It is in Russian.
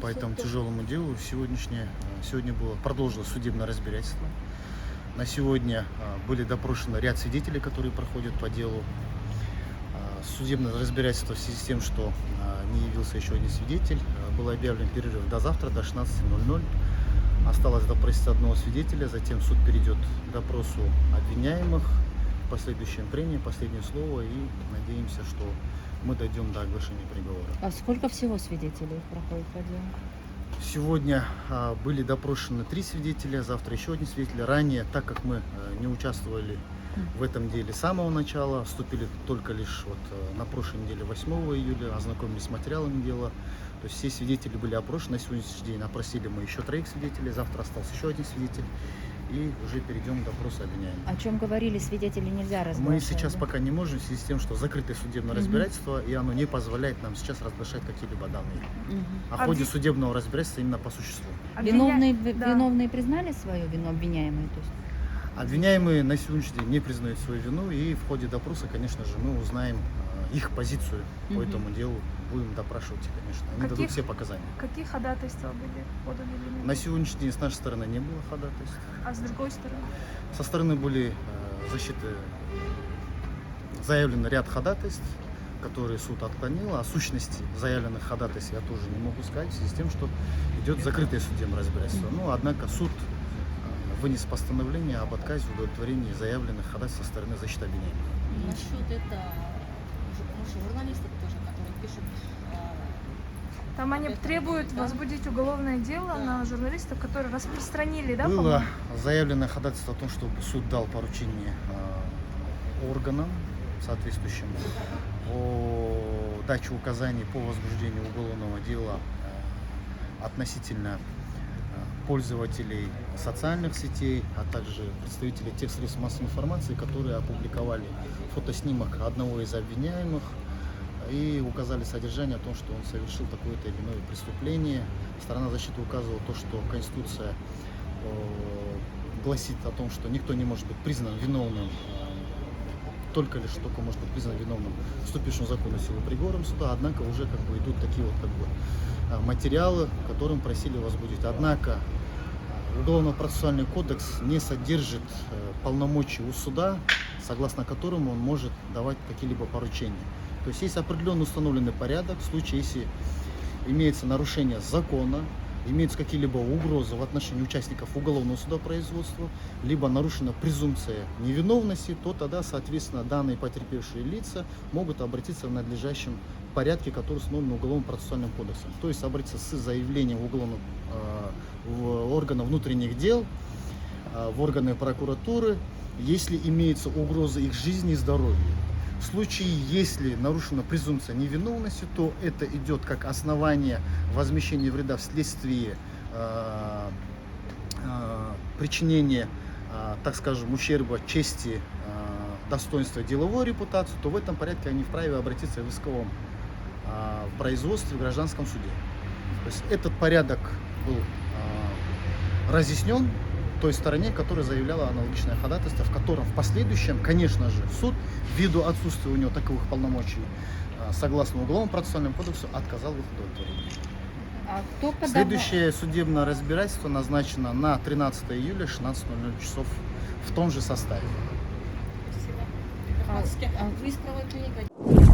по этому тяжелому делу. Сегодня было продолжилось судебное разбирательство. На сегодня были допрошены ряд свидетелей, которые проходят по делу. Судебное разбирательство в связи с тем, что не явился еще один свидетель, был объявлен перерыв до завтра, до 16:00. Осталось допросить одного свидетеля, затем суд перейдет к допросу обвиняемых, последующее прение, последнее слово, и надеемся, что мы дойдем до оглашения приговора. А сколько всего свидетелей проходит по делу? Сегодня были допрошены 3 свидетеля, завтра еще один свидетель. Ранее, так как мы не участвовали в этом деле с самого начала, вступили только лишь на прошлой неделе, 8 июля, ознакомились с материалами дела. То есть все свидетели были опрошены. На сегодняшний день опросили мы еще 3 свидетелей, завтра остался еще один свидетель. И уже перейдем к допросу обвиняемых. О чем говорили свидетели, нельзя разглашать? Мы сейчас пока не можем, в связи с тем, что закрытое судебное разбирательство, и оно не позволяет нам сейчас разглашать какие-либо данные. О ходе судебного разбирательства именно по существу. Виновные признали свою вину, обвиняемые? То есть? Обвиняемые на сегодняшний день не признают свою вину, и в ходе допроса, конечно же, мы узнаем их позицию по этому делу. Будем допрашивать их, конечно. Они дадут все показания. Какие ходатайства были поданы? На сегодняшний день с нашей стороны не было ходатайств. А с другой стороны? Со стороны были защиты заявлен ряд ходатайств, которые суд отклонил. О сущности заявленных ходатайств я тоже не могу сказать, в связи с тем, что идет закрытое судебное разбирательство. Но, однако, суд вынес постановление об отказе в удовлетворении заявленных ходатайств со стороны защиты обвиняемых. Насчет это журналистов тоже, которые пишут. Там они требуют возбудить уголовное дело на журналистов, которые распространили, да? Было заявлено ходатайство о том, чтобы суд дал поручение органам соответствующим о даче указаний по возбуждению уголовного дела относительно пользователей социальных сетей, а также представителей тех средств массовой информации, которые опубликовали фотоснимок одного из обвиняемых и указали содержание о том, что он совершил такое-то или иное преступление. Сторона защиты указывала то, что Конституция гласит о том, что никто не может быть признан виновным, только может быть признан виновным вступившим в законную силу приговором суда. Однако уже идут такие материалы, которым просили возбудить. Однако Уголовно-процессуальный кодекс не содержит полномочий у суда, согласно которому он может давать какие-либо поручения. То есть есть определенно установленный порядок в случае, если имеется нарушение закона, имеются какие-либо угрозы в отношении участников уголовного судопроизводства, либо нарушена презумпция невиновности, то тогда, соответственно, данные потерпевшие лица могут обратиться в надлежащем порядке, который установлен Уголовным процессуальным кодексом. То есть обратиться с заявлением в органы внутренних дел, в органы прокуратуры, если имеется угроза их жизни и здоровью. В случае, если нарушена презумпция невиновности, то это идет как основание возмещения вреда вследствие причинения, так скажем, ущерба чести, достоинства, деловой репутации, то в этом порядке они вправе обратиться в исковом производстве в гражданском суде. То есть этот порядок был разъяснен той стороне, которая заявляла аналогичное ходатайство, в котором в последующем, конечно же, суд, ввиду отсутствия у него таковых полномочий, согласно Уголовному процессуальному кодексу, отказал в их удовлетворении. Следующее судебное разбирательство назначено на 13 июля 16:00 часов в том же составе. Спасибо. Вы искровой клиника.